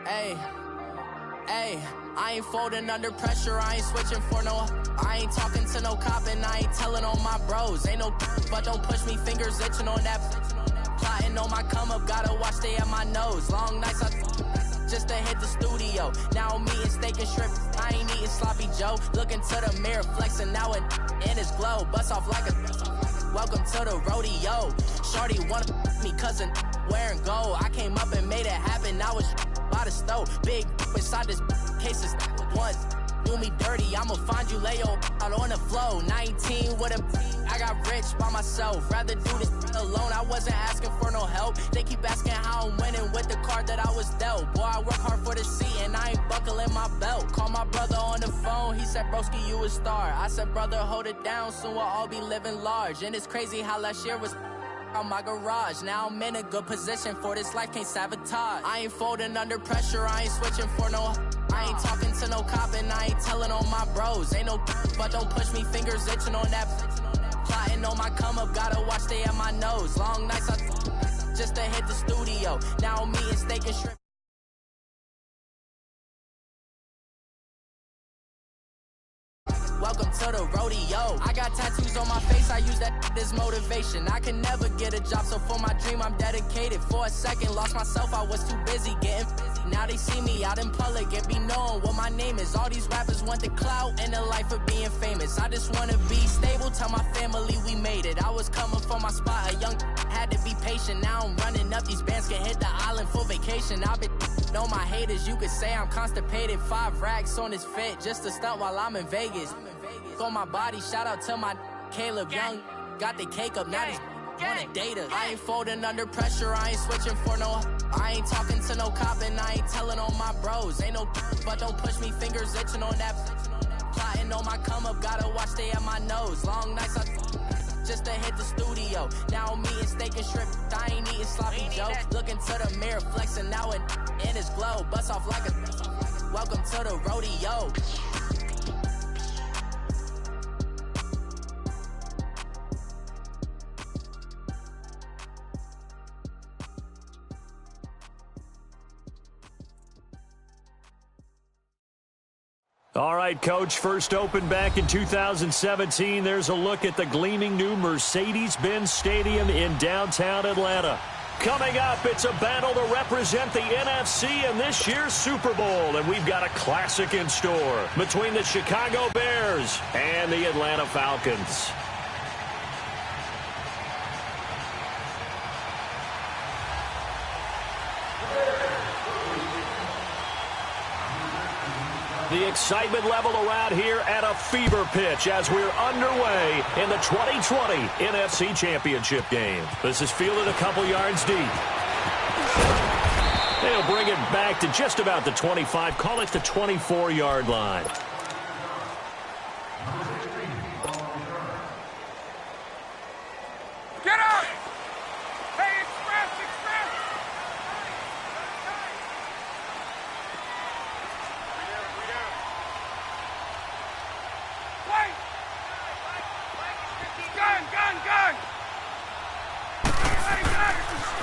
Hey, hey, I ain't folding under pressure, I ain't switching for no. I ain't talking to no cop and I ain't telling on my bros. Ain't no but don't push me, fingers itching on that. Plotting on my come up, gotta watch they at my nose. Long nights just to hit the studio. Now I'm eating steak and shrimp, I ain't eating sloppy Joe. Looking to the mirror, flexing now and in his glow. Bust off like a welcome to the rodeo. Shorty wanna me cousin wearing gold. I came up and made it happen, now it's by the stove. Big inside this cases once. Do me dirty, I'ma find you, lay your out on the floor. 19 with a I got rich by myself. Rather do this alone, I wasn't asking for no help. They keep asking how I'm winning with the card that I was dealt. Boy, I work hard for the seat and I ain't buckling my belt. Call my brother on the phone, he said, broski, you a star. I said, brother, hold it down, soon we'll all be living large. And it's crazy how last year was on my garage. Now I'm in a good position for this life, can't sabotage. I ain't folding under pressure, I ain't switching for no. I ain't talking to no cop and I ain't telling on my bros. Ain't no but don't push me, fingers itching on that. Plotting on my come up, gotta watch they at my nose. Long nights just to hit the studio. Now I'm eating steak and shrimp. Welcome to the rodeo. I got tattoos on my face, I use that as motivation. I can never get a job, so for my dream I'm dedicated. For a second, lost myself, I was too busy getting busy. Now they see me out in public and be knowing what my name is. All these rappers want the clout and the life of being famous. I just wanna be stable, tell my family we made it. I was coming for my spot, a young had to be patient. Now I'm running up, these bands can hit the island for vacation. I've been know my haters, you could say I'm constipated. 5 racks on his fit, just to stunt while I'm in Vegas. On my body, shout out to my Caleb Young. Got the cake up, now these wanna date us. I ain't folding under pressure, I ain't switching for no. I ain't talking to no cop and I ain't telling on my bros. Ain't no but don't push me, fingers itching on that. Plotting on my come up, gotta watch they at my nose. Long nights just to hit the studio. Now I'm eating steak and shrimp, I ain't eating sloppy Joe. Looking to the mirror, flexing now and in his glow. Bust off like a welcome to the rodeo. All right, Coach, first opened back in 2017. There's a look at the gleaming new Mercedes-Benz Stadium in downtown Atlanta. Coming up, it's a battle to represent the NFC in this year's Super Bowl, and we've got a classic in store between the Chicago Bears and the Atlanta Falcons. The excitement level around here at a fever pitch as we're underway in the 2020 NFC Championship game. This is fielded a couple yards deep. They'll bring it back to just about the 25, call it the 24-yard line. Get out!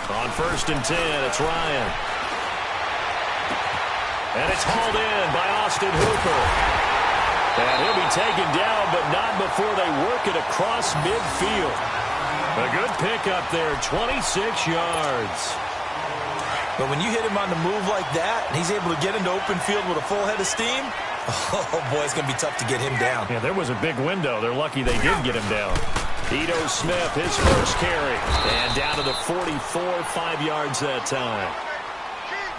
On 1st and 10, it's Ryan. And it's hauled in by Austin Hooper. And he'll be taken down, but not before they work it across midfield. A good pickup there, 26 yards. But when you hit him on the move like that, and he's able to get into open field with a full head of steam, oh, boy, it's going to be tough to get him down. Yeah, there was a big window. They're lucky they did get him down. Ito Smith, his first carry. And down to the 44, 5 yards that time.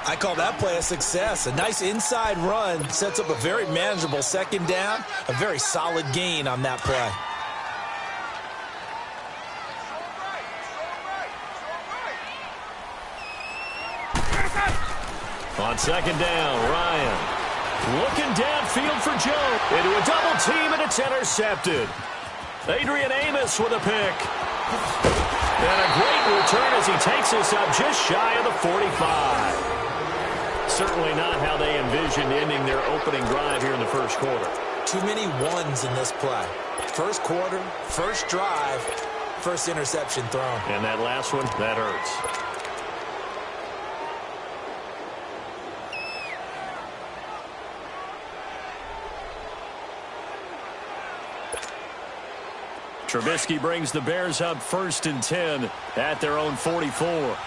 I call that play a success. A nice inside run sets up a very manageable second down. A very solid gain on that play. On second down, Ryan looking downfield for Joe. Into a double team, and it's intercepted. Adrian Amos with a pick. And a great return as he takes us up just shy of the 45. Certainly not how they envisioned ending their opening drive here in the first quarter. Too many ones in this play. First quarter, first drive, first interception thrown. And that last one, that hurts. Trubisky brings the Bears up 1st and 10 at their own 44. Move.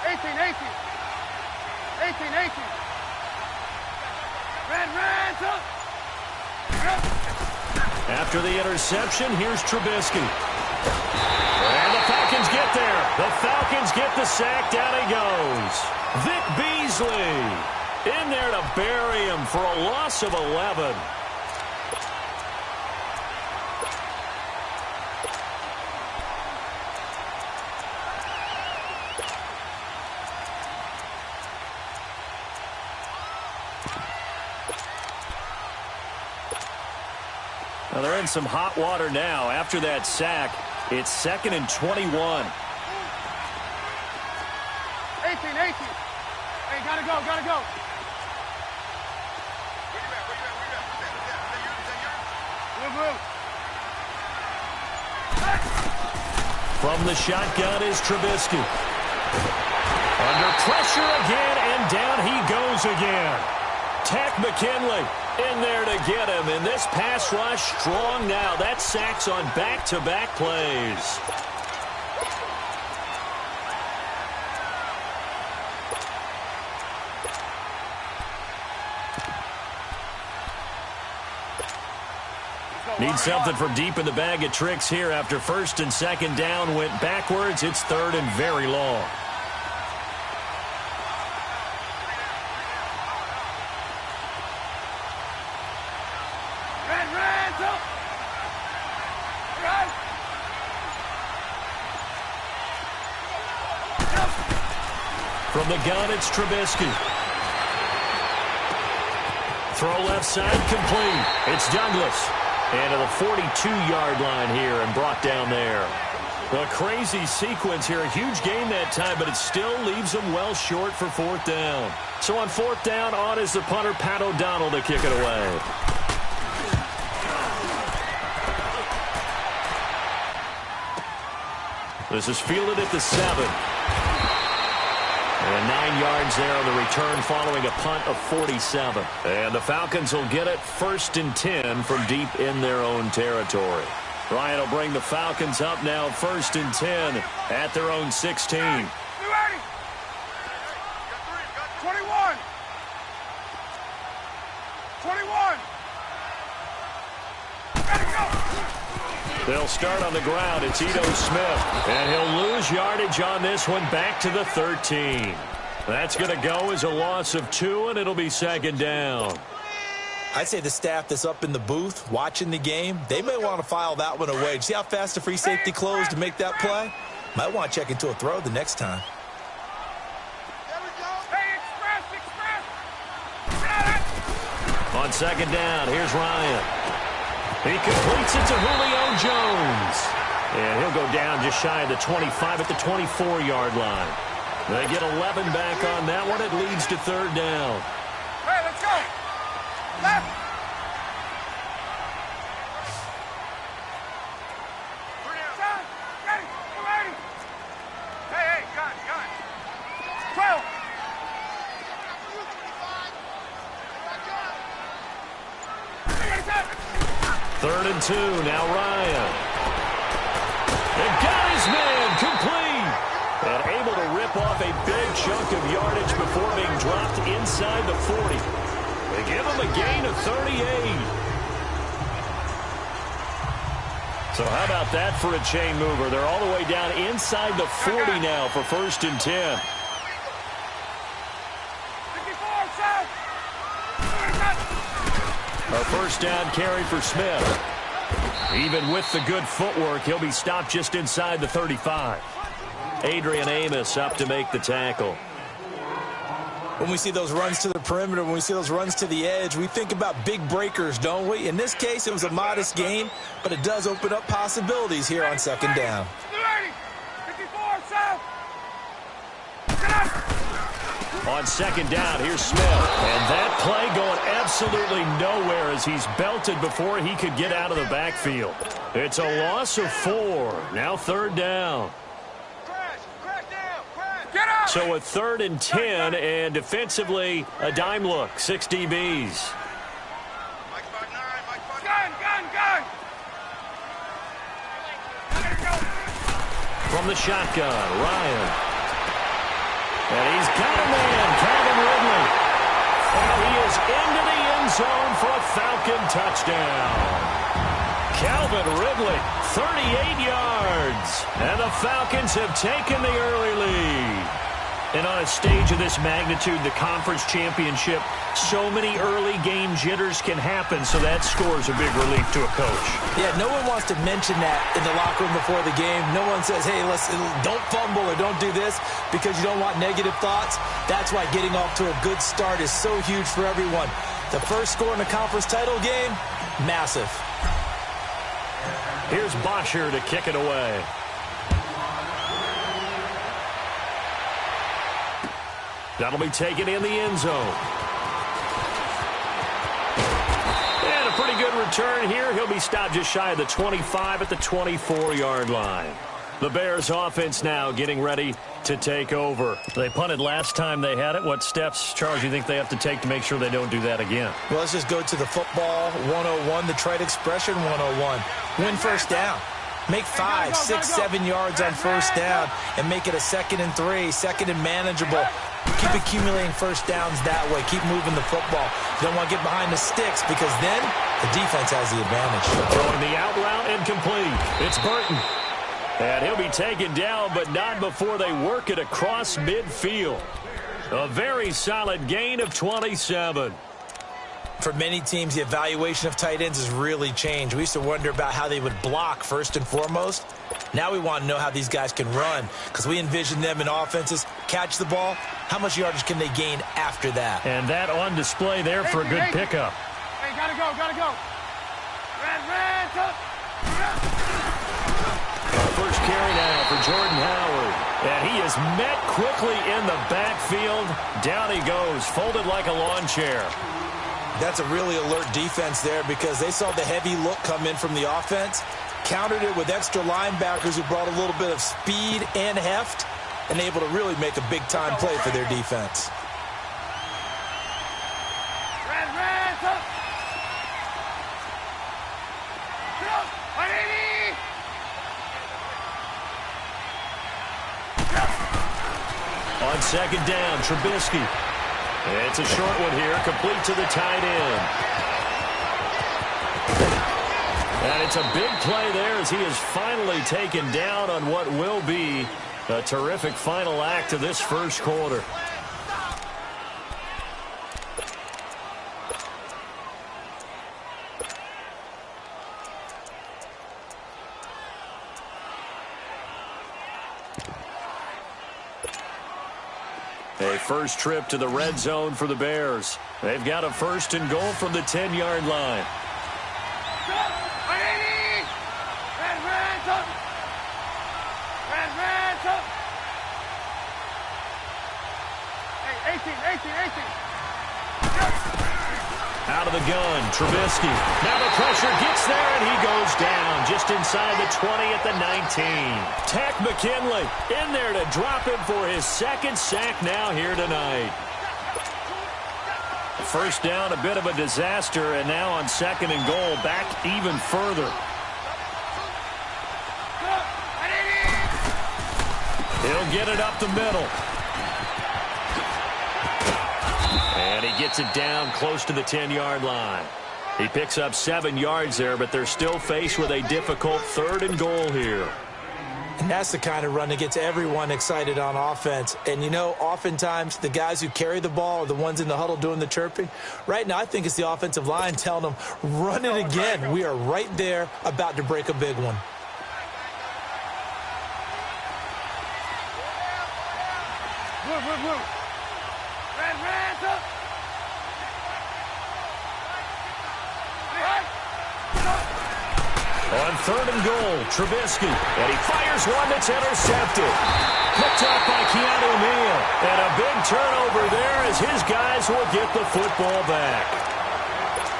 18. Red, After the interception, here's Trubisky. And the Falcons get there. The Falcons get the sack. Down he goes. Vic Beasley in there to bury him for a loss of 11. Well, they're in some hot water now. After that sack, it's 2nd and 21. 18. Hey, gotta go. Where you at? Move. From the shotgun is Trubisky. Under pressure again, and down he goes again. Tack McKinley in there to get him, and this pass rush strong now. That sacks on back-to-back plays. Need something from deep in the bag of tricks here after 1st and 2nd down went backwards. It's 3rd and very long. From the gun, it's Trubisky. Throw left side complete. It's Douglas. And to the 42-yard line here and brought down there. A crazy sequence here. A huge gain that time, but it still leaves them well short for 4th down. So on 4th down, on is the punter, Pat O'Donnell, to kick it away. This is fielded at the 7. And 9 yards there on the return following a punt of 47. And the Falcons will get it 1st and 10 from deep in their own territory. Ryan will bring the Falcons up now 1st and 10 at their own 16. 21. They'll start on the ground. It's Ito Smith. And he'll lose yardage on this one back to the 13. That's going to go as a loss of 2, and it'll be 2nd down. I'd say the staff that's up in the booth watching the game, they may want to file that one away. See how fast the free safety closed to make that play? Might want to check into a throw the next time. On 2nd down, here's Ryan. He completes it to Julio Jones. And he'll go down just shy of the 25 at the 24-yard line. They get 11 back on that one. It leads to 3rd down. Hey, let's go. Left. Hey, gun. 12. 3rd and 2, now Ryan. And got his man complete. And able to rip off a big chunk of yardage before being dropped inside the 40. They give him a gain of 38. So how about that for a chain mover? They're all the way down inside the 40 now for 1st and 10. 54, south. A 1st down carry for Smith. Even with the good footwork, he'll be stopped just inside the 35. Adrian Amos up to make the tackle. When we see those runs to the perimeter, when we see those runs to the edge, we think about big breakers, don't we? In this case, it was a modest gain, but it does open up possibilities here on 2nd down. 54, south. On 2nd down, here's Smith. And that play going absolutely nowhere as he's belted before he could get out of the backfield. It's a loss of 4. Now 3rd down. So a 3rd and 10, and defensively, a dime look. 6 DBs. Gun. From the shotgun, Ryan. And he's got a man, Calvin Ridley. And he is into the end zone for a Falcon touchdown. Calvin Ridley, 38 yards. And the Falcons have taken the early lead. And on a stage of this magnitude, the conference championship, so many early game jitters can happen, so that score's a big relief to a coach. Yeah, no one wants to mention that in the locker room before the game. No one says, hey, don't fumble or don't do this because you don't want negative thoughts. That's why getting off to a good start is so huge for everyone. The first score in the conference title game, massive. Here's Bosher to kick it away. That'll be taken in the end zone. And a pretty good return here. He'll be stopped just shy of the 25 at the 24-yard line. The Bears offense now getting ready to take over. They punted last time they had it. What steps, Charles, do you think they have to take to make sure they don't do that again? Well, let's just go to the football 101, the trade expression 101. Win first down. Make 5, 6, 7 yards on first down and make it a 2nd and 3, 2nd and manageable. Keep accumulating first downs that way. Keep moving the football. You don't want to get behind the sticks because then the defense has the advantage. Throwing the out route incomplete. It's Burton. And he'll be taken down, but not before they work it across midfield. A very solid gain of 27. For many teams, the evaluation of tight ends has really changed. We used to wonder about how they would block first and foremost. Now we want to know how these guys can run because we envision them in offenses, catch the ball. How much yardage can they gain after that? And that on display there for a good pickup. Hey, gotta go, gotta go. Red, First carry now for Jordan Howard. And he is met quickly in the backfield. Down he goes, folded like a lawn chair. That's a really alert defense there because they saw the heavy look come in from the offense, countered it with extra linebackers who brought a little bit of speed and heft, and able to really make a big-time play for their defense. On second down, Trubisky. It's a short one here, complete to the tight end. And it's a big play there as he is finally taken down on what will be a terrific final act of this first quarter. A first trip to the red zone for the Bears. They've got a 1st and goal from the 10-yard line. Hey, 18. Out of the gun, Trubisky. Now the pressure gets there, and he goes down just inside the 20 at the 19. Tack McKinley in there to drop him for his 2nd sack now here tonight. First down, a bit of a disaster, and now on 2nd and goal, back even further. He'll get it up the middle. And he gets it down close to the 10-yard line. He picks up 7 yards there, but they're still faced with a difficult 3rd and goal here. And that's the kind of run that gets everyone excited on offense. And, you know, oftentimes the guys who carry the ball are the ones in the huddle doing the chirping. Right now, I think it's the offensive line telling them, run it again. We are right there about to break a big one. Blue. Red, up. On 3rd and goal, Trubisky. And he fires one that's intercepted. Picked up by Keanu Neal. And a big turnover there as his guys will get the football back.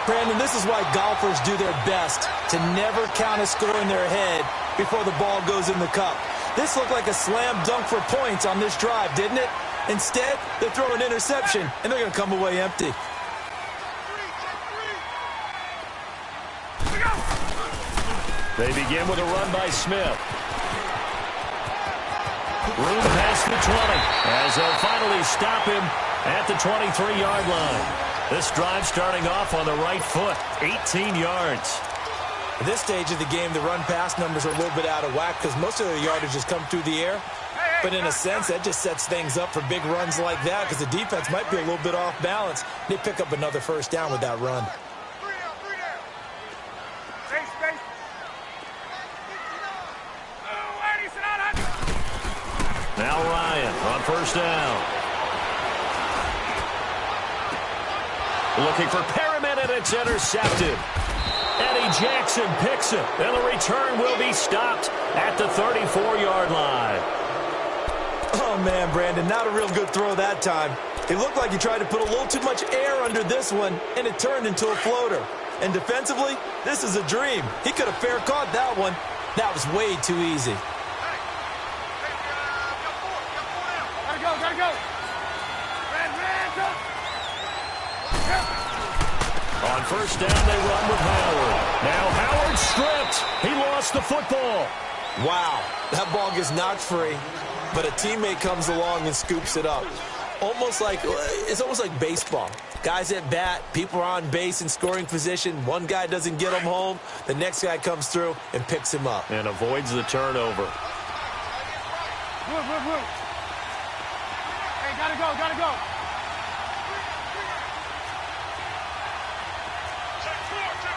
Brandon, this is why golfers do their best to never count a score in their head before the ball goes in the cup. This looked like a slam dunk for points on this drive, didn't it? Instead, they throw an interception, and they're going to come away empty. They begin with a run by Smith. Room past the 20 as they'll finally stop him at the 23-yard line. This drive starting off on the right foot, 18 yards. At this stage of the game, the run-pass numbers are a little bit out of whack because most of the yardage has come through the air. But in a sense, that just sets things up for big runs like that because the defense might be a little bit off balance. They pick up another first down with that run. Now Ryan on first down. Looking for Perriman, and it's intercepted. Eddie Jackson picks it, and the return will be stopped at the 34-yard line. Oh, man, Brandon, not a real good throw that time. It looked like he tried to put a little too much air under this one, and it turned into a floater. And defensively, this is a dream. He could have fair caught that one. That was way too easy. Gotta go. On first down, they run with Howard. Now Howard stripped. He lost the football. Wow, that ball gets knocked free, but a teammate comes along and scoops it up. It's almost like baseball. Guys at bat, people are on base in scoring position. One guy doesn't get him home. The next guy comes through and picks him up. And avoids the turnover. Move. Hey, gotta go.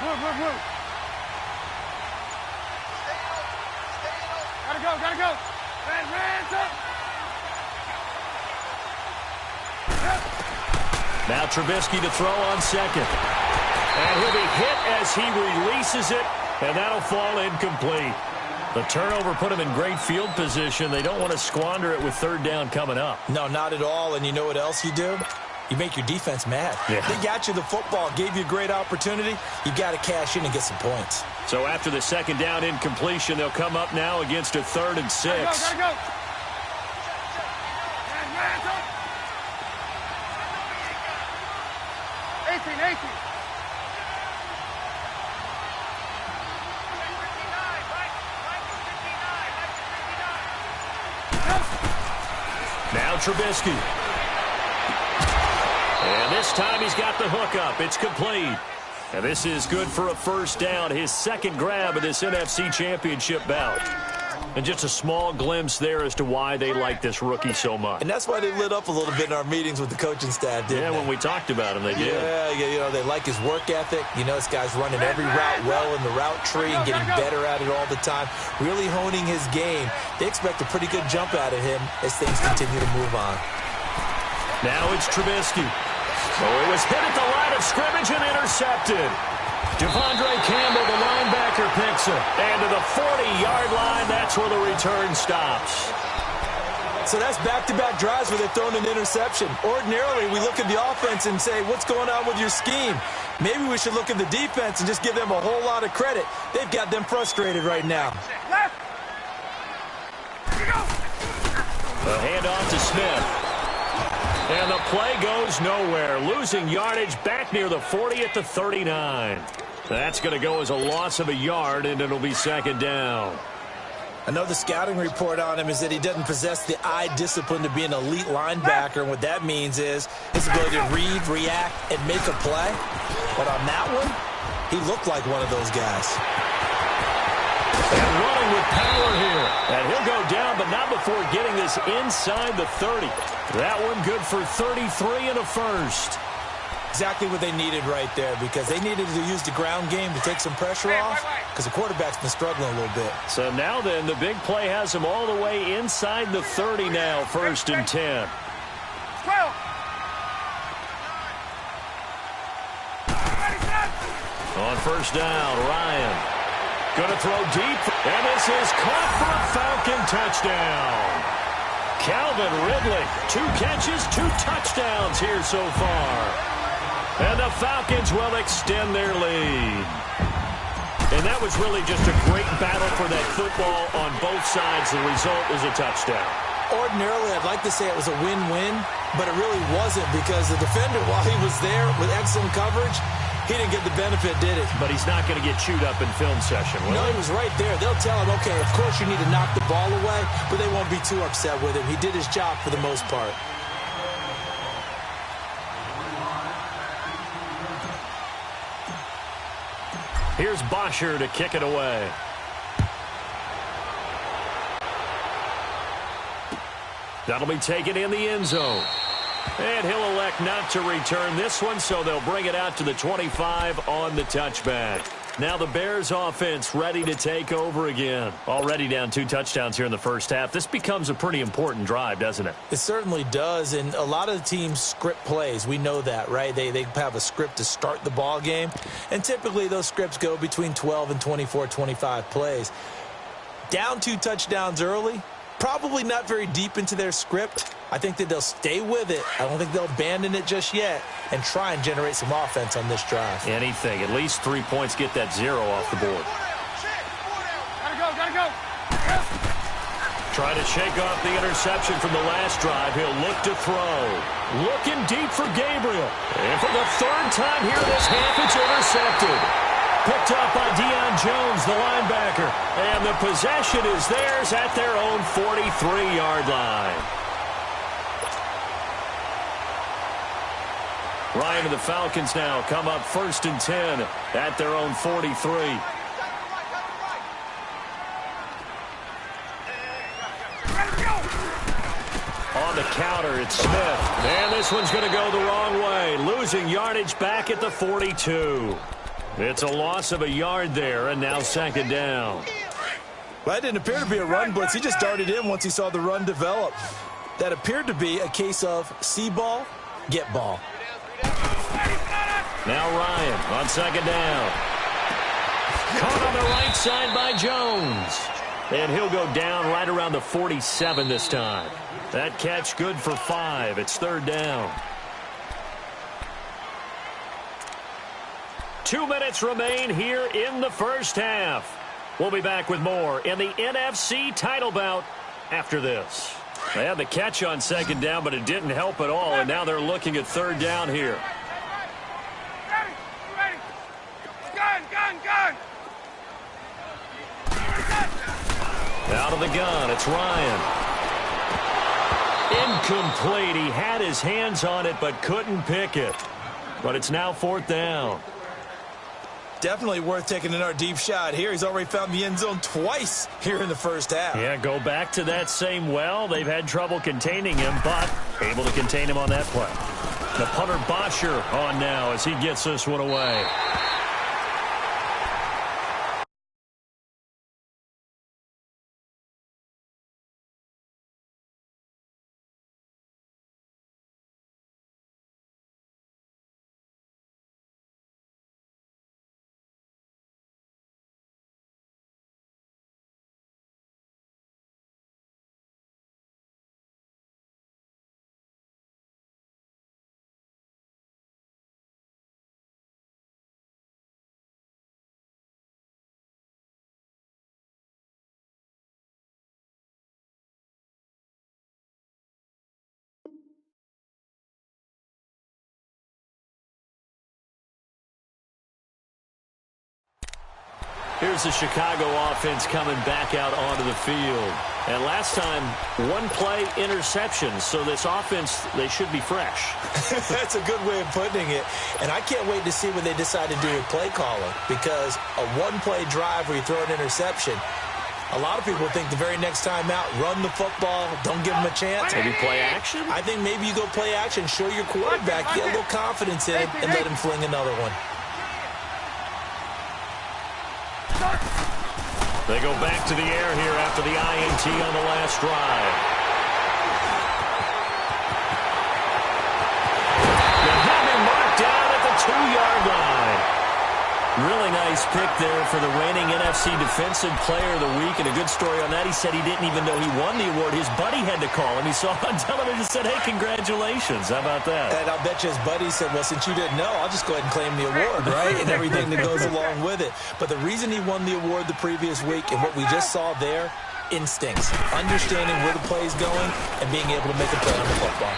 Move. Gotta go. Hands up. Now Trubisky to throw on second. And he'll be hit as he releases it, and that'll fall incomplete. The turnover put him in great field position. They don't want to squander it with third down coming up. No, not at all. And you know what else you do? You make your defense mad. Yeah. They got you the football, gave you a great opportunity. You got to cash in and get some points. So after the second down incompletion, they'll come up now against a 3rd and 6. Gotta go. Hands up. 18. Now Trubisky. And this time he's got the hook up. It's complete. And this is good for a first down. His second grab of this NFC Championship bout. And just a small glimpse there as to why they like this rookie so much. And that's why they lit up a little bit in our meetings with the coaching staff, didn't they? When we talked about him, they did. Yeah, they like his work ethic. This guy's running every route well in the route tree and getting better at it all the time, really honing his game. They expect a pretty good jump out of him as things continue to move on. Now it's Trubisky. Oh, it was hit at the line of scrimmage and intercepted. Devondre Campbell, the linebacker, picks it. And to the 40-yard line, that's where the return stops. So that's back-to-back drives where they've thrown an interception. Ordinarily, we look at the offense and say, what's going on with your scheme? Maybe we should look at the defense and just give them a whole lot of credit. They've got them frustrated right now. The handoff to Smith. And the play goes nowhere. Losing yardage back near the 40 at the 39. That's going to go as a loss of a yard, and it'll be second down. Another scouting report on him is that he doesn't possess the eye discipline to be an elite linebacker. And what that means is his ability to read, react, and make a play. But on that one, he looked like one of those guys. And running with power here. And he'll go down, but not before getting this inside the 30. That one good for 33 and a first. Exactly what they needed right there, because they needed to use the ground game to take some pressure off, because the quarterback's been struggling a little bit. So now then, the big play has him all the way inside the 30 now, 1st and 10. 12. On first down, Ryan. Going to throw deep, and this is caught for a Falcon touchdown. Calvin Ridley, 2 catches, 2 touchdowns here so far. And the Falcons will extend their lead. And that was really just a great battle for that football on both sides. The result is a touchdown. Ordinarily, I'd like to say it was a win-win, but it really wasn't, because the defender, while he was there with excellent coverage, He didn't get the benefit, did it? But he's not going to get chewed up in film session, will No, he was right there. They'll tell him, okay, of course you need to knock the ball away, but they won't be too upset with him. He did his job for the most part. Here's Bosher to kick it away. That'll be taken in the end zone. And he'll elect not to return this one, so they'll bring it out to the 25 on the touchback. Now the Bears offense ready to take over again. Already down 2 touchdowns here in the first half. This becomes a pretty important drive, doesn't it? It certainly does, and a lot of the teams script plays. We know that, right? They have a script to start the ball game, and typically those scripts go between 12 and 24, 25 plays. Down 2 touchdowns early, probably not very deep into their script. I think that they'll stay with it. I don't think they'll abandon it just yet and try and generate some offense on this drive. Anything. At least 3 points, get that 0 off the board. Gotta go. Trying to shake off the interception from the last drive. He'll look to throw. Looking deep for Gabriel. And for the 3rd time here this half, it's intercepted. Picked up by Deion Jones, the linebacker. And the possession is theirs at their own 43-yard line. Ryan and the Falcons now come up 1st and 10 at their own 43. On the counter, it's Smith. And this one's going to go the wrong way. Losing yardage back at the 42. It's a loss of a yard there, and now 2nd down. Well, that didn't appear to be a run blitz. He just darted in once he saw the run develop. That appeared to be a case of see ball, get ball. Now Ryan on 2nd down. Caught on the right side by Jones. And he'll go down right around the 47 this time. That catch good for 5. It's 3rd down. 2 minutes remain here in the first half. We'll be back with more in the NFC title bout after this. They had the catch on 2nd down, but it didn't help at all, and now they're looking at 3rd down here. Ready. Gun. Out of the gun, it's Ryan. Incomplete. He had his hands on it, but couldn't pick it. But it's now 4th down. Definitely worth taking another deep shot here. He's already found the end zone twice here in the first half. Yeah, go back to that same well. They've had trouble containing him, but able to contain him on that play. The punter Bosher on now as he gets this one away. Here's the Chicago offense coming back out onto the field. And last time, 1-play interception. So this offense, they should be fresh. That's a good way of putting it. And I can't wait to see what they decide to do with play calling. Because a 1-play drive where you throw an interception, a lot of people think the very next time out, run the football, don't give them a chance. Maybe play action? I think maybe you go play action, show your quarterback, get a little confidence in it, and let him fling another one. They go back to the air here after the INT on the last drive. They have him marked down at the 2-yard line. Really nice pick there for the reigning NFC Defensive Player of the Week. And a good story on that, he said he didn't even know he won the award. His buddy had to call him. He saw on television and said, hey, congratulations. How about that? And I'll bet you his buddy said, well, since you didn't know, I'll just go ahead and claim the award, right? And everything that goes along with it. But the reason he won the award the previous week and what we just saw there, instincts, understanding where the play's going and being able to make a play on the football.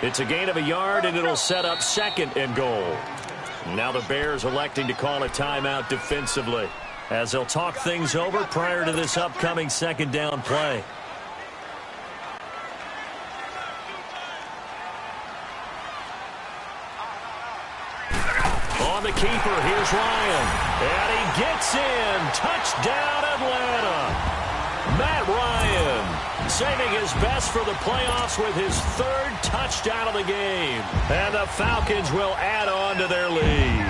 It's a gain of a yard, and it'll set up 2nd and goal. Now the Bears electing to call a timeout defensively, as they'll talk things over prior to this upcoming second down play. On the keeper, here's Ryan. And he gets in. Touchdown, Atlanta. Matt Ryan saving his best for the playoffs with his third touchdown of the game. And the Falcons will add on to their lead.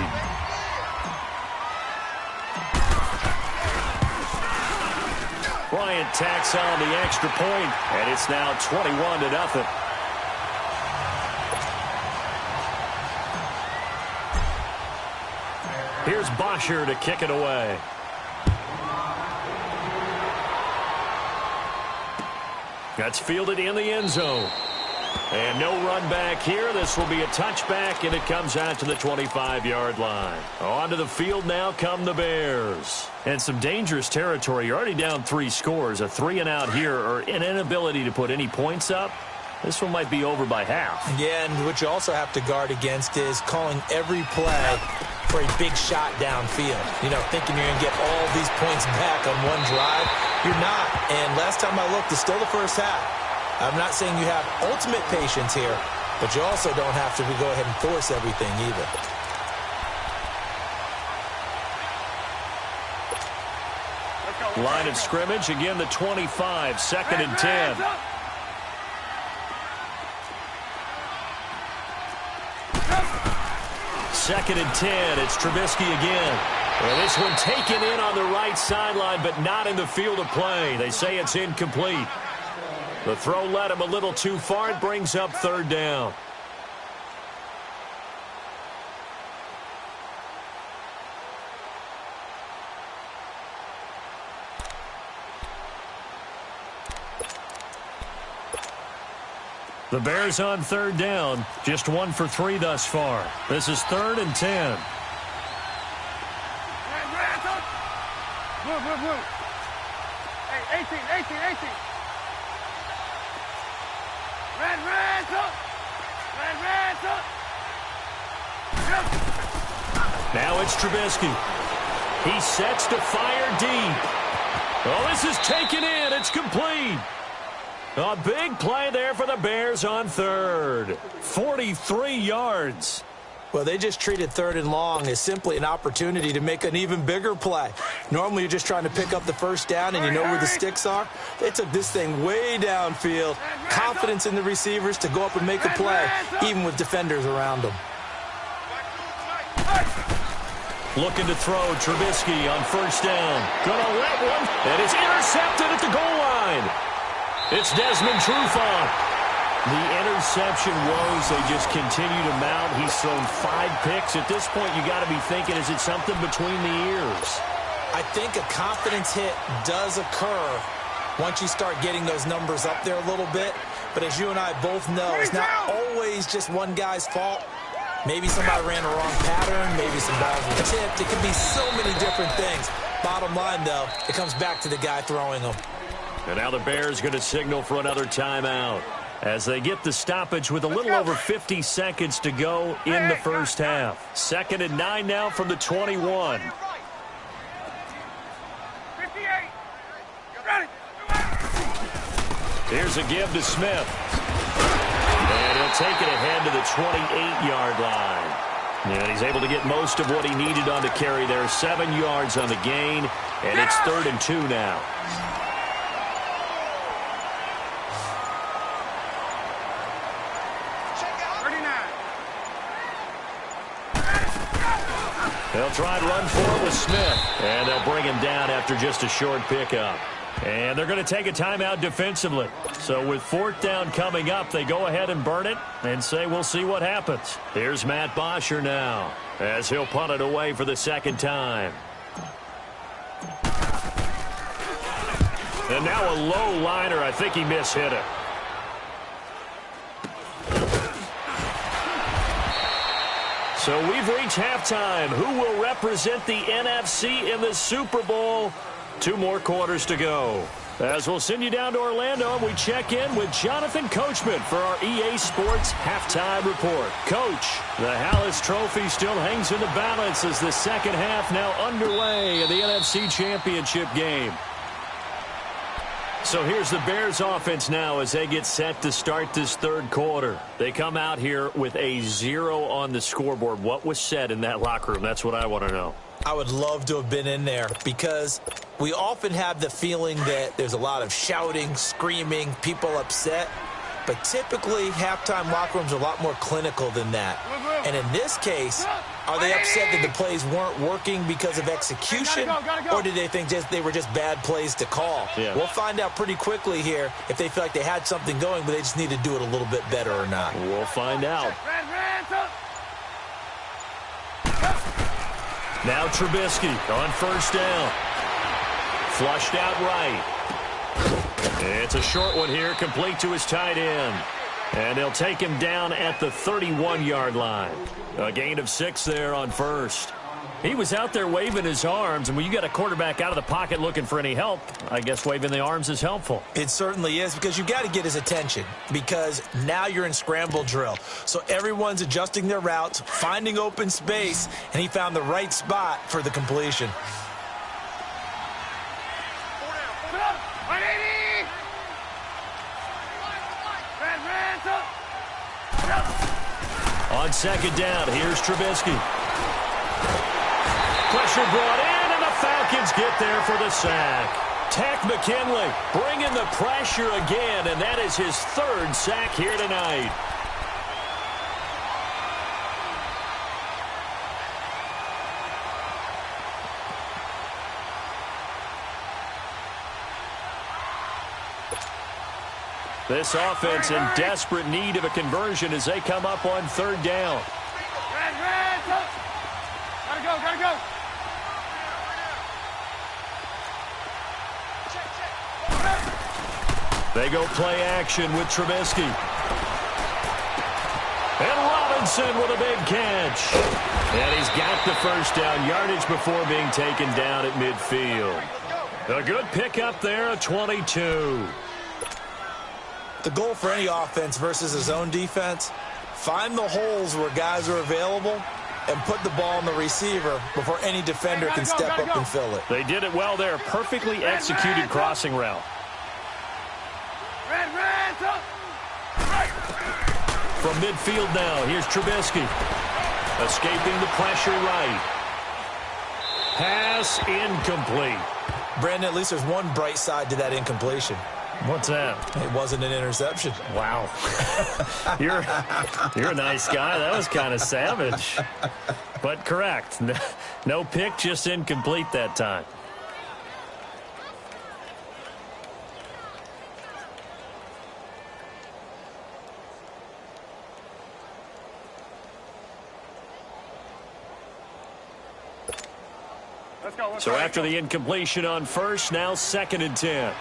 Bryant tacks on the extra point, and it's now 21-0. Here's Bosher to kick it away. That's fielded in the end zone. And no run back here. This will be a touchback, and it comes out to the 25-yard line. Onto the field now come the Bears. And some dangerous territory. You're already down 3 scores. A 3-and-out here, or an inability to put any points up. This one might be over by half. Yeah, and what you also have to guard against is calling every play for a big shot downfield. You know, thinking you're going to get all these points back on one drive. You're not. And last time I looked, it's still the first half. I'm not saying you have ultimate patience here, but you also don't have to go ahead and force everything either. Line of scrimmage, again the 25, 2nd and 10. Second and 10, it's Trubisky again. Well, this one taken in on the right sideline, but not in the field of play. They say it's incomplete. The throw led him a little too far. It brings up 3rd down. The Bears on 3rd down. Just 1 for 3 thus far. This is 3rd and 10. Hey, 18. Now it's Trubisky. He sets to fire deep. Oh, this is taken in. It's complete. A big play there for the Bears on 3rd. 43 yards. Well, they just treated 3rd and long as simply an opportunity to make an even bigger play. Normally, you're just trying to pick up the 1st down and you know where the sticks are. They took this thing way downfield. Confidence in the receivers to go up and make a play, even with defenders around them. Looking to throw, Trubisky on 1st down. Gonna let one, and it's intercepted at the goal line. It's Desmond Trufant. The interception woes, they just continue to mount. He's thrown 5 picks. At this point, you got to be thinking, is it something between the ears? I think a confidence hit does occur once you start getting those numbers up there a little bit. But as you and I both know, it's not always just one guy's fault. Maybe somebody ran a wrong pattern. Maybe some balls were tipped. It could be so many different things. Bottom line, though, it comes back to the guy throwing them. And now the Bears going to signal for another timeout as they get the stoppage with a little over 50 seconds to go in the 1st half. 2nd and 9 now from the 21. 58. Ready. Here's a give to Smith. And he'll take it ahead to the 28-yard line. And he's able to get most of what he needed on the carry there. 7 yards on the gain, and it's 3rd and 2 now. They'll try and run for it with Smith. And they'll bring him down after just a short pickup. And they're going to take a timeout defensively. So with 4th down coming up, they go ahead and burn it and say we'll see what happens. Here's Matt Bosher now as he'll punt it away for the 2nd time. And now a low liner. I think he mishit it. So we've reached halftime. Who will represent the NFC in the Super Bowl? 2 more quarters to go. As we'll send you down to Orlando, and we check in with Jonathan Coachman for our EA Sports Halftime Report. Coach, the Hallis Trophy still hangs in the balance as the second half now underway in the NFC Championship game. So here's the Bears offense now as they get set to start this third quarter. They come out here with a 0 on the scoreboard. What was said in that locker room? That's what I want to know. I would love to have been in there because we often have the feeling that there's a lot of shouting, screaming, people upset. But typically, halftime locker rooms are a lot more clinical than that. And in this case, are they upset that the plays weren't working because of execution? Or did they think they were just bad plays to call? Yeah. We'll find out pretty quickly here if they feel like they had something going, but they just need to do it a little bit better or not. We'll find out. Now Trubisky on first down. Flushed out right. It's a short one here, complete to his tight end. And they'll take him down at the 31-yard line. A gain of 6 there on first. He was out there waving his arms, and when you got a quarterback out of the pocket looking for any help, I guess waving the arms is helpful. It certainly is, because you got to get his attention, because now you're in scramble drill. So everyone's adjusting their routes, finding open space, and he found the right spot for the completion. On second down, here's Trubisky. Pressure brought in, and the Falcons get there for the sack. Tack McKinley bringing the pressure again, and that is his 3rd sack here tonight. This offense in desperate need of a conversion as they come up on 3rd down. Gotta go. They go play action with Trubisky. And Robinson with a big catch. And he's got the first down yardage before being taken down at midfield. A good pickup there, a 22. The goal for any offense versus his own defense, find the holes where guys are available and put the ball on the receiver before any defender can step up and fill it. They did it well there. Perfectly executed crossing route. From midfield now, here's Trubisky. Escaping the pressure right. Pass incomplete. Brandon, at least there's one bright side to that incompletion. What's that? It wasn't an interception. Wow. You're a nice guy. That was kind of savage. But correct. No pick, just incomplete that time. So after the incompletion on first, now 2nd and 10.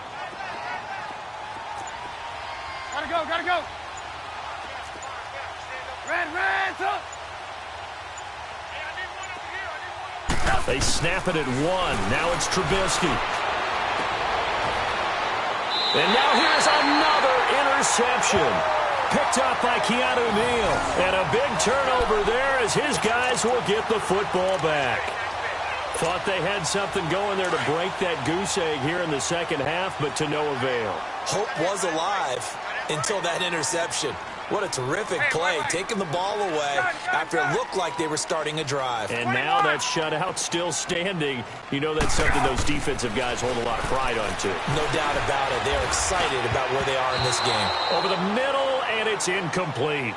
Gotta go. Red, up. They snap it at 1. Now it's Trubisky. And now here's another interception. Picked up by Keanu Neal. And a big turnover there as his guys will get the football back. Thought they had something going there to break that goose egg here in the second half, but to no avail. Hope was alive until that interception. What a terrific play, taking the ball away after it looked like they were starting a drive. And now that shutout still standing. You know that's something those defensive guys hold a lot of pride on, too. No doubt about it. They're excited about where they are in this game. Over the middle, and it's incomplete.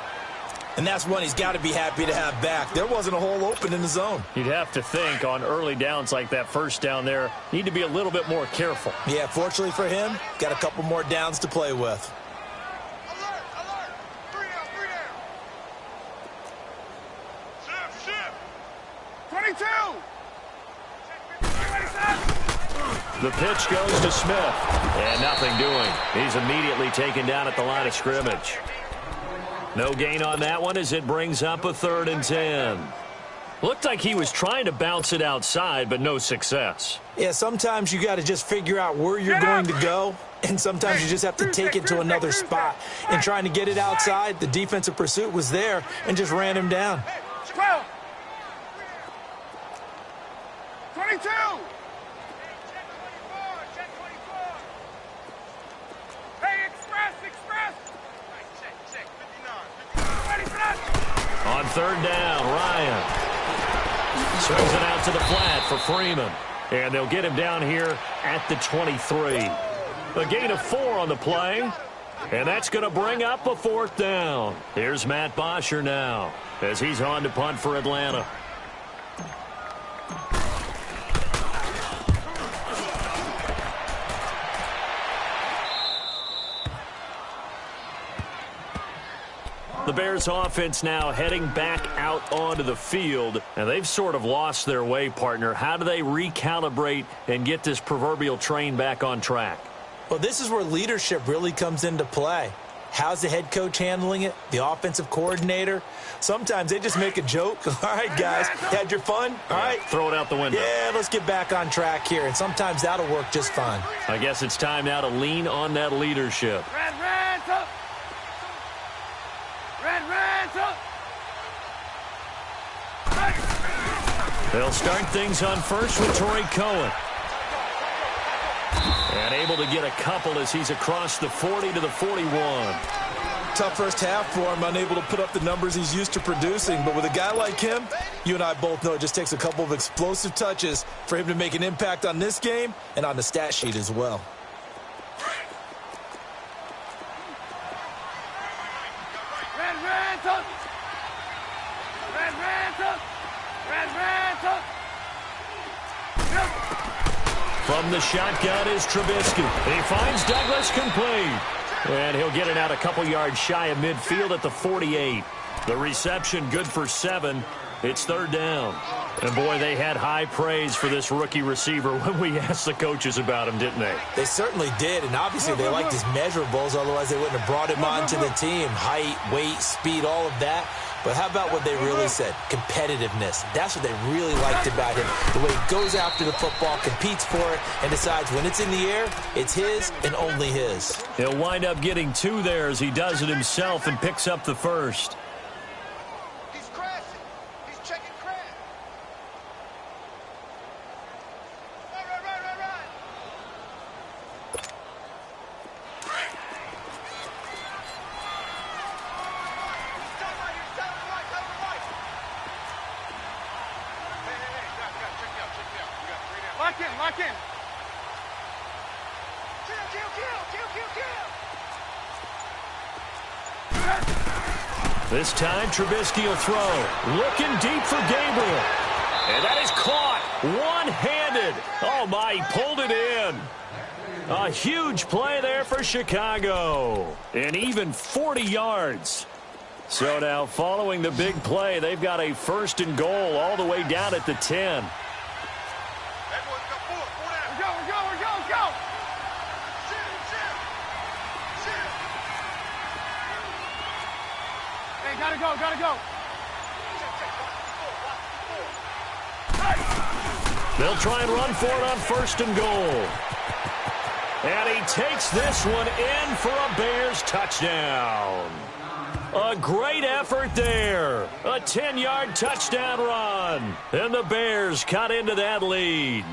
And that's one he's got to be happy to have back. There wasn't a hole open in the zone. You'd have to think on early downs like that first down there, need to be a little bit more careful. Yeah, fortunately for him, got a couple more downs to play with. Alert. 3 down. Shift. 22. The pitch goes to Smith. And nothing doing. He's immediately taken down at the line of scrimmage. No gain on that one as it brings up a 3rd and 10. Looked like he was trying to bounce it outside, but no success. Yeah, sometimes you got to just figure out where you're going to go, and sometimes you just have to take it to another spot. And trying to get it outside, the defensive pursuit was there and just ran him down. 12. 22. Hey, express. On third down, Ryan swings it out to the flat for Freeman. And they'll get him down here at the 23. A gain of 4 on the play. And that's going to bring up a 4th down. Here's Matt Bosher now as he's on to punt for Atlanta. The Bears offense now heading back out onto the field, and they've sort of lost their way, partner. How do they recalibrate and get this proverbial train back on track? Well, this is where leadership really comes into play. How's the head coach handling it? The offensive coordinator? Sometimes they just make a joke. All right, guys, had your fun? All right. Throw it out the window. Yeah, let's get back on track here, and sometimes that'll work just fine. I guess it's time now to lean on that leadership. Red, up. They'll start things on first with Torrey Cohen. And able to get a couple as he's across the 40 to the 41. Tough first half for him, unable to put up the numbers he's used to producing. But with a guy like him, you and I both know it just takes a couple of explosive touches for him to make an impact on this game and on the stat sheet as well. From the shotgun is Trubisky. He finds Douglas complete. And he'll get it out a couple yards shy of midfield at the 48. The reception good for 7. It's 3rd down. And, boy, they had high praise for this rookie receiver when we asked the coaches about him, didn't they? They certainly did, and obviously they liked his measurables. Otherwise, they wouldn't have brought him onto the team. Height, weight, speed, all of that. But how about what they really said? Competitiveness. That's what they really liked about him. The way he goes after the football, competes for it, and decides when it's in the air, it's his and only his. He'll wind up getting 2 there as he does it himself and picks up the first. He's crashing. He's checking crash. Right. Lock in. Kill. This time, Trubisky will throw. Looking deep for Gabriel. And that is caught. One-handed. Oh, my, he pulled it in. A huge play there for Chicago. And even 40 yards. So now, following the big play, they've got a 1st and goal all the way down at the 10. Go. Hey, gotta go. They'll try and run for it on 1st and goal. And he takes this one in for a Bears touchdown. A great effort there. A 10-yard touchdown run. And the Bears cut into that lead.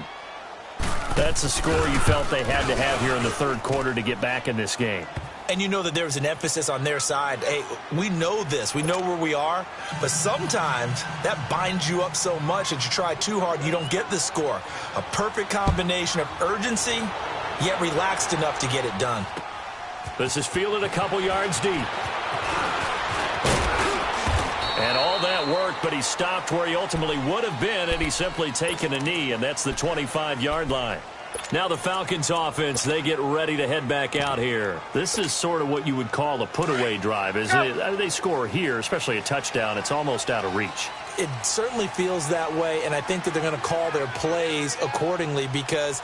That's a score you felt they had to have here in the 3rd quarter to get back in this game. And you know that there was an emphasis on their side. Hey, we know this. We know where we are. But sometimes that binds you up so much that you try too hard, you don't get the score. A perfect combination of urgency, yet relaxed enough to get it done. This is fielded a couple yards deep. And all that worked, but he stopped where he ultimately would have been, and he's simply taken a knee, and that's the 25-yard line. Now the Falcons offense, they get ready to head back out here. This is sort of what you would call a put-away drive, isn't it? They score here, especially a touchdown. It's almost out of reach. It certainly feels that way, and I think that they're going to call their plays accordingly because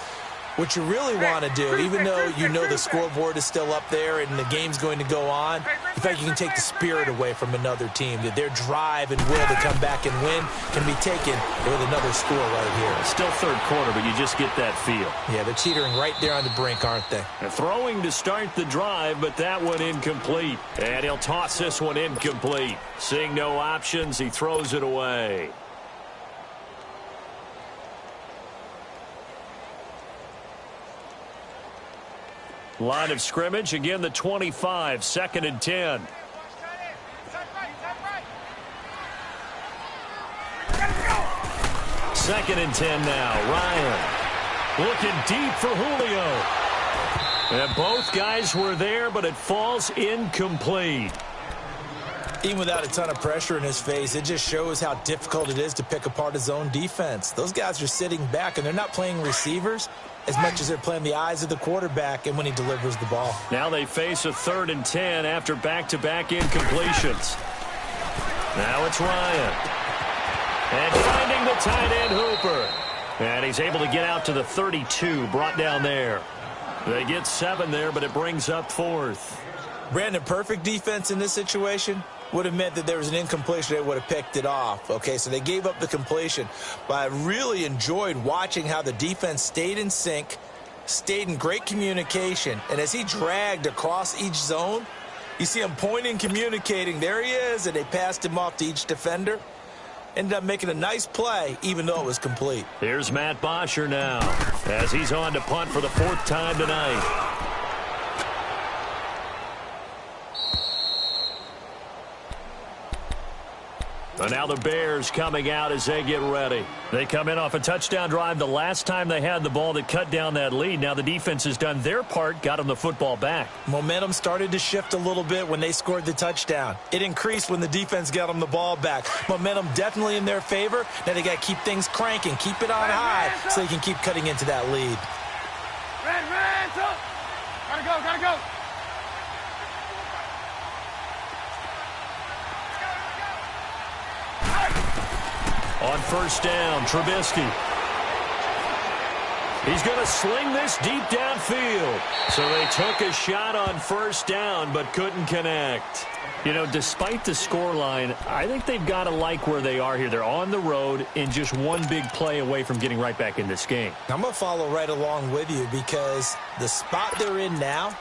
What you really want to do, even though you know the scoreboard is still up there and the game's going to go on, in fact, you can take the spirit away from another team, that their drive and will to come back and win can be taken with another score right here. Still third quarter, but you just get that feel. Yeah, they're teetering right there on the brink, aren't they? And throwing to start the drive, but that one incomplete. And he'll toss this one incomplete. Seeing no options, he throws it away. Line of scrimmage, again the 25, 2nd and 10. Second and 10 now. Ryan looking deep for Julio. And both guys were there, but it falls incomplete. Even without a ton of pressure in his face, it just shows how difficult it is to pick apart his own defense. Those guys are sitting back, and they're not playing receivers as much as they're playing the eyes of the quarterback and when he delivers the ball. Now they face a 3rd and 10 after back-to-back incompletions. Now it's Ryan. And finding the tight end Hooper. And he's able to get out to the 32, brought down there. They get 7 there, but it brings up 4th. Brandon, perfect defense in this situation would have meant that there was an incompletion. They would have picked it off. Okay, so they gave up the completion. But I really enjoyed watching how the defense stayed in sync, stayed in great communication. And as he dragged across each zone, you see him pointing, communicating. There he is, and they passed him off to each defender. Ended up making a nice play, even though it was complete. Here's Matt Bosher now, as he's on to punt for the 4th time tonight. And now the Bears coming out as they get ready. They come in off a touchdown drive the last time they had the ball that cut down that lead. Now the defense has done their part, got them the football back. Momentum started to shift a little bit when they scored the touchdown. It increased when the defense got them the ball back. Momentum definitely in their favor. Now they got to keep things cranking, keep it on high so they can keep cutting into that lead. Red, gotta go. On 1st down, Trubisky. He's going to sling this deep downfield. So they took a shot on 1st down, but couldn't connect. You know, despite the scoreline, I think they've got to like where they are here. They're on the road and just one big play away from getting right back in this game. I'm going to follow right along with you because the spot they're in now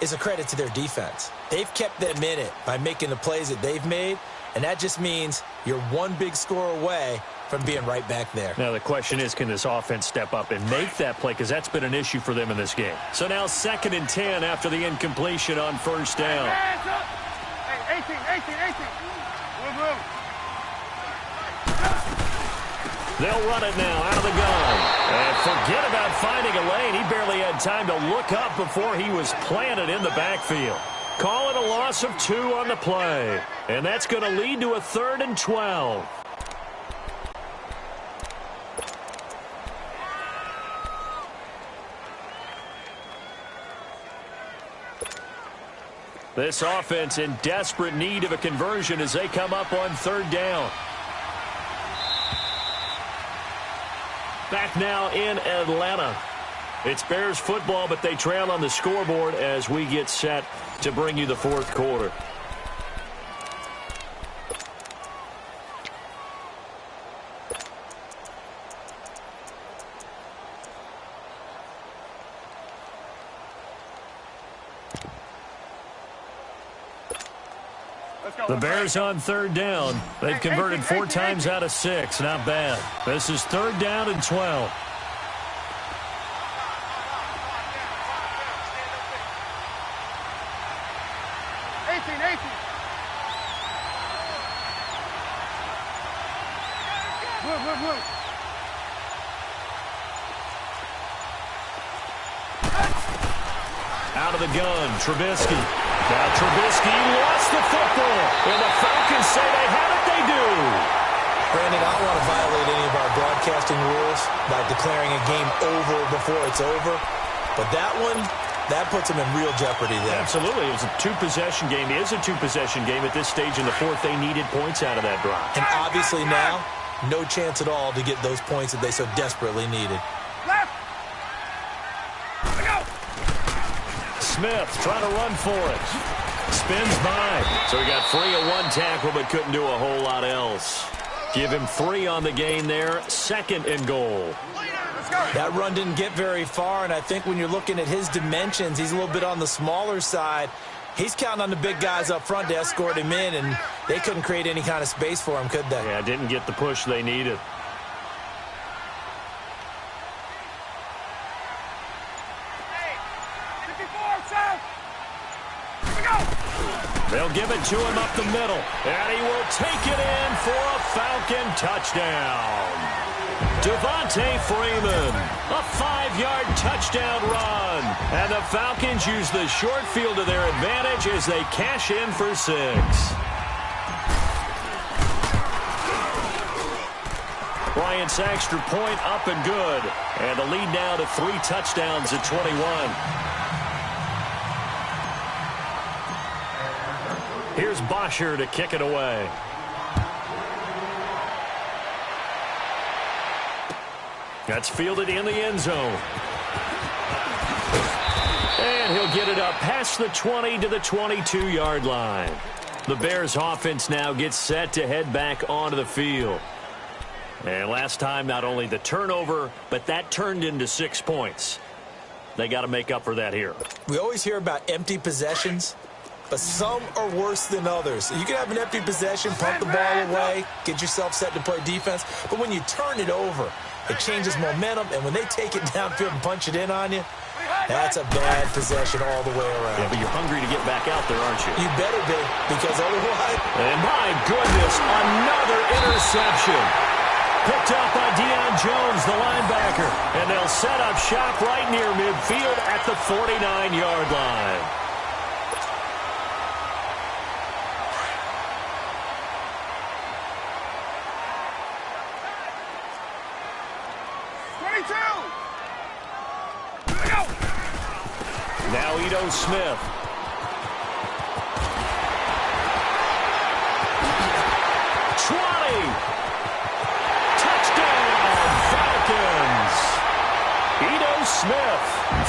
is a credit to their defense. They've kept them in it by making the plays that they've made. And that just means you're one big score away from being right back there. Now the question is, can this offense step up and make that play? Because that's been an issue for them in this game. So now 2nd and 10 after the incompletion on 1st down. Hey, 18. Move. They'll run it now out of the gun. And forget about finding a lane. He barely had time to look up before he was planted in the backfield. Call it a loss of 2 on the play. And that's going to lead to a 3rd and 12. This offense in desperate need of a conversion as they come up on 3rd down. Back now in Atlanta. It's Bears football, but they trail on the scoreboard as we get set to bring you the 4th quarter. The Bears on 3rd down. They've converted 4 times out of 6. Not bad. This is 3rd down and 12. Move. Out of the gun, Trubisky. Now Trubisky lost the football. And the Falcons say they have it, they do. Brandon, I don't want to violate any of our broadcasting rules by declaring a game over before it's over. But that one, that puts them in real jeopardy there. Absolutely. It was a 2-possession game. It is a 2-possession game at this stage in the 4th. They needed points out of that drive. And obviously now, no chance at all to get those points that they so desperately needed. Left. Smith trying to run for it. Spins by. So he got free of one tackle but couldn't do a whole lot else. Give him 3 on the gain there. 2nd and goal. That run didn't get very far, and I think when you're looking at his dimensions, he's a little bit on the smaller side. He's counting on the big guys up front to escort him in, and they couldn't create any kind of space for him, could they? Yeah, didn't get the push they needed. They'll give it to him up the middle, and he will take it in for a Falcon touchdown. Devontae Freeman, a 5-yard touchdown run. And the Falcons use the short field to their advantage as they cash in for 6. Bryant's extra point up and good. And the lead now to 3 touchdowns at 21. Here's Bosher to kick it away. That's fielded in the end zone. And he'll get it up past the 20 to the 22-yard line. The Bears offense now gets set to head back onto the field. And last time, not only the turnover, but that turned into 6 points. They got to make up for that here. We always hear about empty possessions, but some are worse than others. You can have an empty possession, pump the ball away, get yourself set to play defense, but when you turn it over, it changes momentum, and when they take it downfield and punch it in on you, that's a bad possession all the way around. Yeah, but you're hungry to get back out there, aren't you? You better be, because otherwise... And my goodness, another interception. Picked up by Deion Jones, the linebacker. And they'll set up shop right near midfield at the 49-yard line. Now Ito Smith. Touchdown, Falcons. Ito Smith,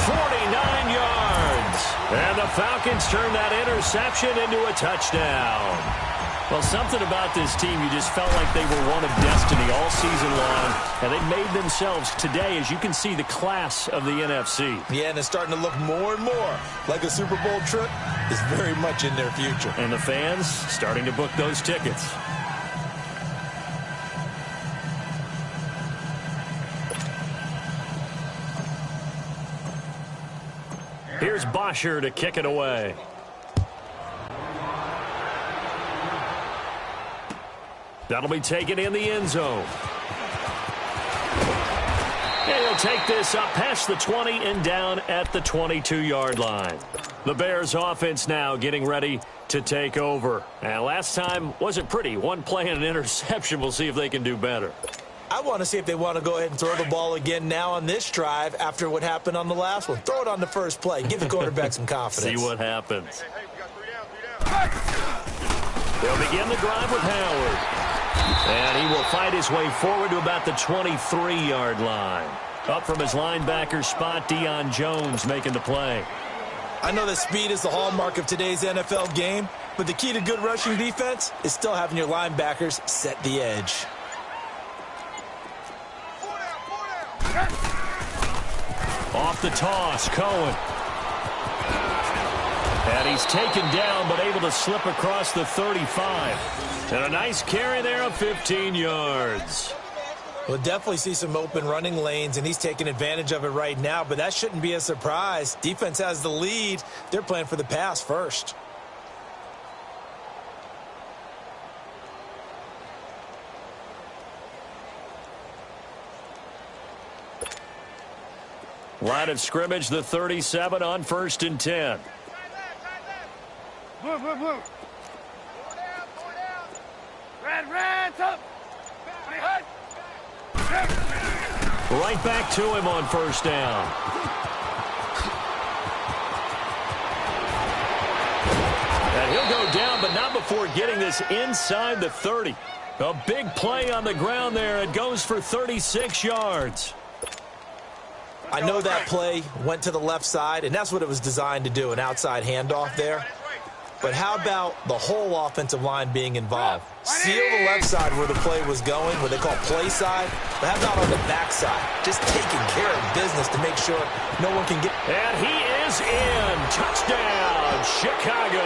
49 yards. And the Falcons turn that interception into a touchdown. Well, something about this team, you just felt like they were one of destiny all season long. And they made themselves today, as you can see, the class of the NFC. Yeah, and it's starting to look more and more like a Super Bowl trip is very much in their future. And the fans starting to book those tickets. Here's Bosher to kick it away. That'll be taken in the end zone. And he'll take this up past the 20 and down at the 22-yard line. The Bears offense now getting ready to take over. And last time wasn't pretty. One play and an interception. We'll see if they can do better. I want to see if they want to go ahead and throw the ball again now on this drive after what happened on the last one. Throw it on the first play. Give the quarterback some confidence. See what happens. They'll begin the drive with Howard. And he will fight his way forward to about the 23-yard line. Up from his linebacker spot, Deion Jones making the play. I know that speed is the hallmark of today's NFL game, but the key to good rushing defense is still having your linebackers set the edge. Off the toss, Cohen. And he's taken down, but able to slip across the 35. And a nice carry there of 15 yards. We'll definitely see some open running lanes, and he's taking advantage of it right now, but that shouldn't be a surprise. Defense has the lead. They're playing for the pass first. Line of scrimmage, the 37 on 1st and 10. Blue, blue, blue. Red, up. Right back to him on 1st down. And he'll go down, but not before getting this inside the 30. A big play on the ground there. It goes for 36 yards. I know that play went to the left side, and that's what it was designed to do, an outside handoff there. But how about the whole offensive line being involved? Seal the left side where the play was going, what they call play side, but how about on the back side? Just taking care of business to make sure no one can get... And he is in. Touchdown, Chicago.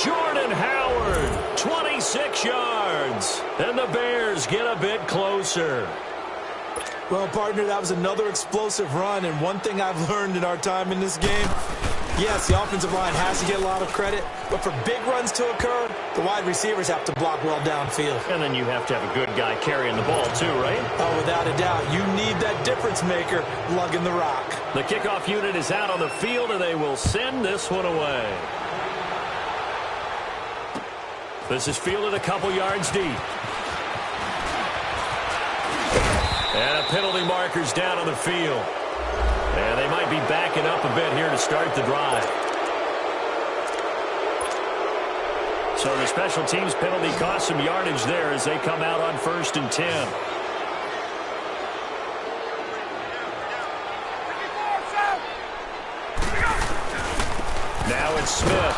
Jordan Howard, 26 yards. And the Bears get a bit closer. Well, partner, that was another explosive run, and one thing I've learned in our time in this game, yes, the offensive line has to get a lot of credit, but for big runs to occur, the wide receivers have to block well downfield. And then you have to have a good guy carrying the ball too, right? Oh, without a doubt. You need that difference maker lugging the rock. The kickoff unit is out on the field, and they will send this one away. This is fielded a couple yards deep. And a penalty marker's down on the field. And they might be backing up a bit here to start the drive. So the special teams penalty cost some yardage there as they come out on 1st and 10. Now it's Smith.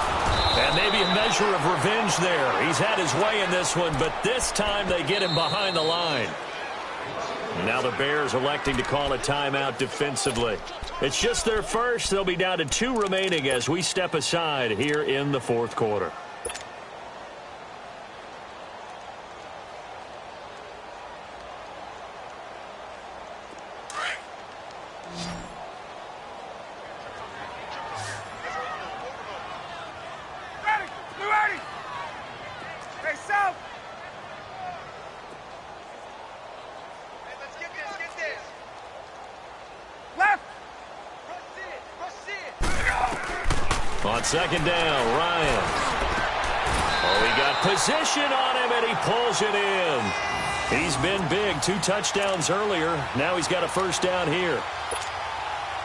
And maybe a measure of revenge there. He's had his way in this one, but this time they get him behind the line. Now the Bears electing to call a timeout defensively. It's just their first. They'll be down to 2 remaining as we step aside here in the 4th quarter. On 2nd down, Ryan. Oh, he got position on him, and he pulls it in. He's been big. 2 touchdowns earlier. Now he's got a 1st down here.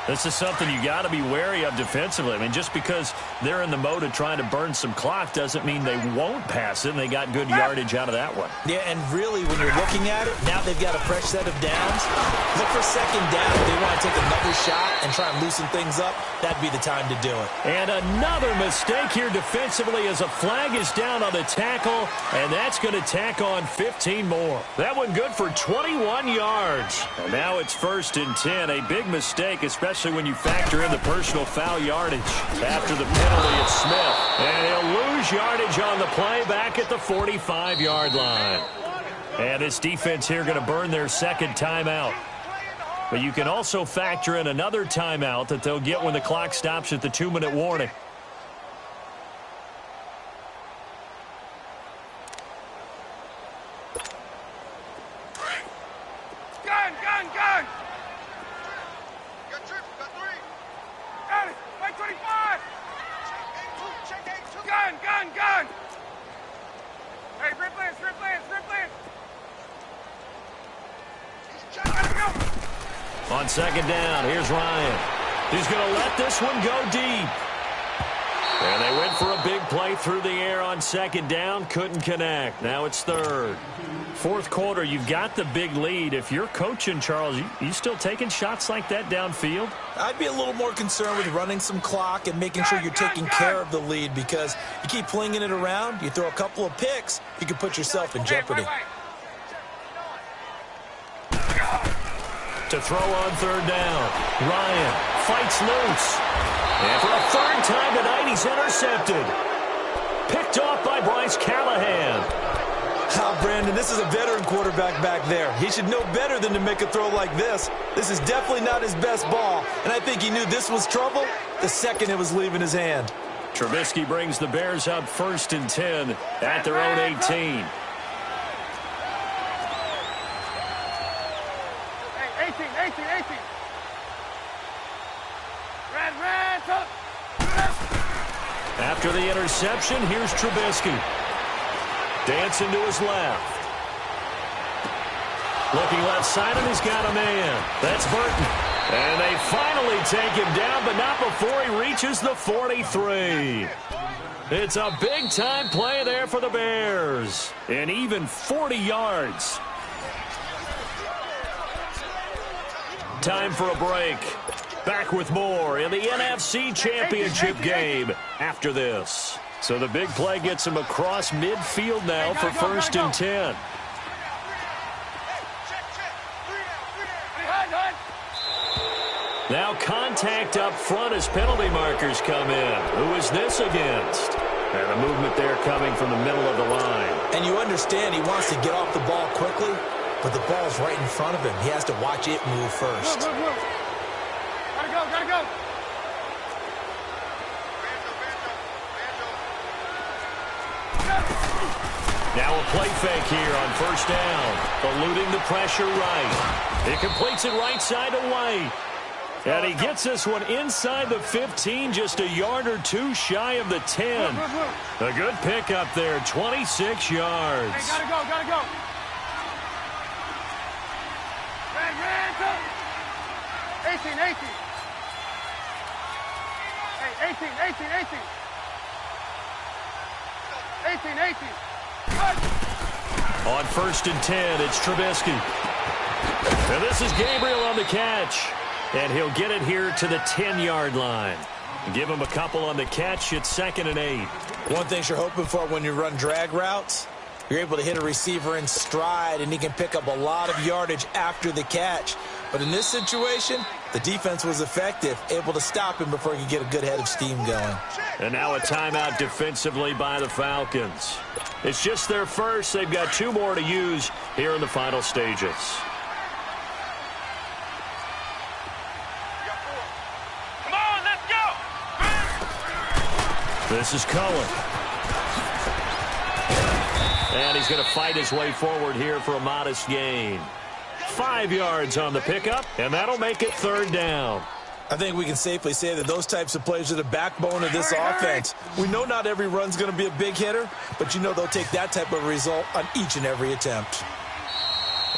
This is something you got to be wary of defensively. I mean, just because they're in the mode of trying to burn some clock doesn't mean they won't pass it, and they got good yardage out of that one. Yeah, and really, when you're looking at it, now they've got a fresh set of downs. Look for 2nd down. If they want to take another shot and try and loosen things up, that'd be the time to do it. And another mistake here defensively as a flag is down on the tackle, and that's going to tack on 15 more. That one good for 21 yards. And now it's 1st and 10. A big mistake, especially when you factor in the personal foul yardage. After the penalty, it's Smith. And he'll lose yardage on the play back at the 45-yard line. And this defense here going to burn their 2nd timeout. But you can also factor in another timeout that they'll get when the clock stops at the 2-minute warning. Gun! Got it! 25! Gun! Hey, rip Lance! Gotta go! On 2nd down, here's Ryan. He's going to let this one go deep. And they went for a big play through the air on 2nd down. Couldn't connect. Now it's 3rd. 4th quarter, you've got the big lead. If you're coaching, Charles, you still taking shots like that downfield? I'd be a little more concerned with running some clock and making sure you're taking care of the lead, because you keep flinging it around, you throw a couple of picks, you can put yourself in jeopardy. To throw on 3rd down. Ryan fights loose. And for a 3rd time tonight, he's intercepted. Picked off by Bryce Callahan. Brandon, this is a veteran quarterback back there. He should know better than to make a throw like this. This is definitely not his best ball, and I think he knew this was trouble the second it was leaving his hand. Trubisky brings the Bears up 1st and 10 at their own 18. Hey, 18. Red, After the interception, here's Trubisky. Dancing to his left. Looking left side, and he's got a man. That's Burton. And they finally take him down, but not before he reaches the 43. It's a big-time play there for the Bears. And even 40 yards. time for a break. Back with more in the NFC Championship game after this. So the big play gets him across midfield now for 1st and 10. Now contact up front as penalty markers come in. Who is this against? And a movement there coming from the middle of the line. And you understand he wants to get off the ball quickly, but the ball's right in front of him. He has to watch it move first. Move. Gotta go. Now a play fake here on 1st down. Eluding the pressure right. He completes it right side to White. And he gets this one inside the 15, just a yard or two shy of the 10. A good pickup there, 26 yards. Hey, gotta go. Red, go. 18. Hey, 18. On 1st and 10, it's Trubisky. And this is Gabriel on the catch. And he'll get it here to the 10-yard line. Give him a couple on the catch. It's 2nd and 8. One thing you're hoping for when you run drag routes, you're able to hit a receiver in stride, and he can pick up a lot of yardage after the catch. But in this situation, the defense was effective, able to stop him before he could get a good head of steam going. And now a timeout defensively by the Falcons. It's just their first. They've got 2 more to use here in the final stages. This is Cohen. And he's going to fight his way forward here for a modest gain. 5 yards on the pickup, and that'll make it 3rd down. I think we can safely say that those types of plays are the backbone of this offense. We know not every run's going to be a big hitter, but you know they'll take that type of result on each and every attempt.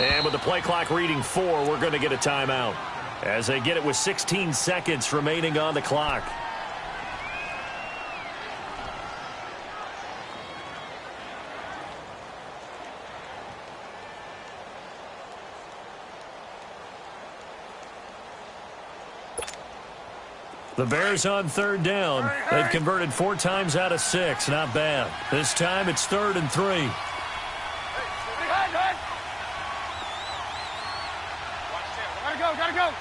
And with the play clock reading 4, we're going to get a timeout as they get it with 16 seconds remaining on the clock. The Bears on 3rd down. They've converted 4 times out of 6. Not bad. This time it's 3rd and 3. Gotta go.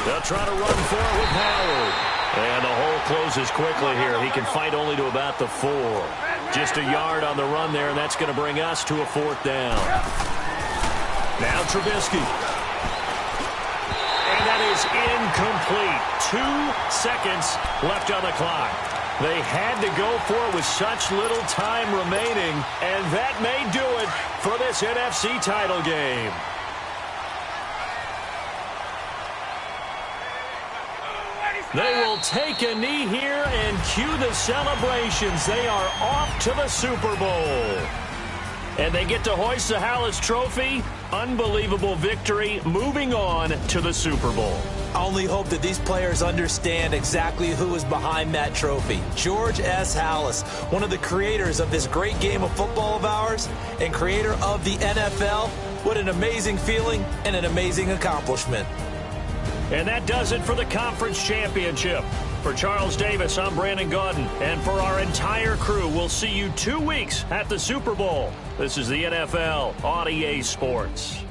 They'll try to run for it with Howard. And the hole closes quickly here. He can fight only to about the 4. Just a yard on the run there, and that's going to bring us to a 4th down. Now Trubisky. That is incomplete. 2 seconds left on the clock. They had to go for it with such little time remaining, and that may do it for this NFC title game. They will take a knee here and cue the celebrations. They are off to the Super Bowl. And they get to hoist the Hallis Trophy. Unbelievable victory, moving on to the Super Bowl. I only hope that these players understand exactly who is behind that trophy. George S. Hallis, one of the creators of this great game of football of ours and creator of the NFL. What an amazing feeling and an amazing accomplishment. And that does it for the conference championship. For Charles Davis, I'm Brandon Gaudin. And for our entire crew, we'll see you 2 weeks at the Super Bowl. This is the NFL on EA Sports.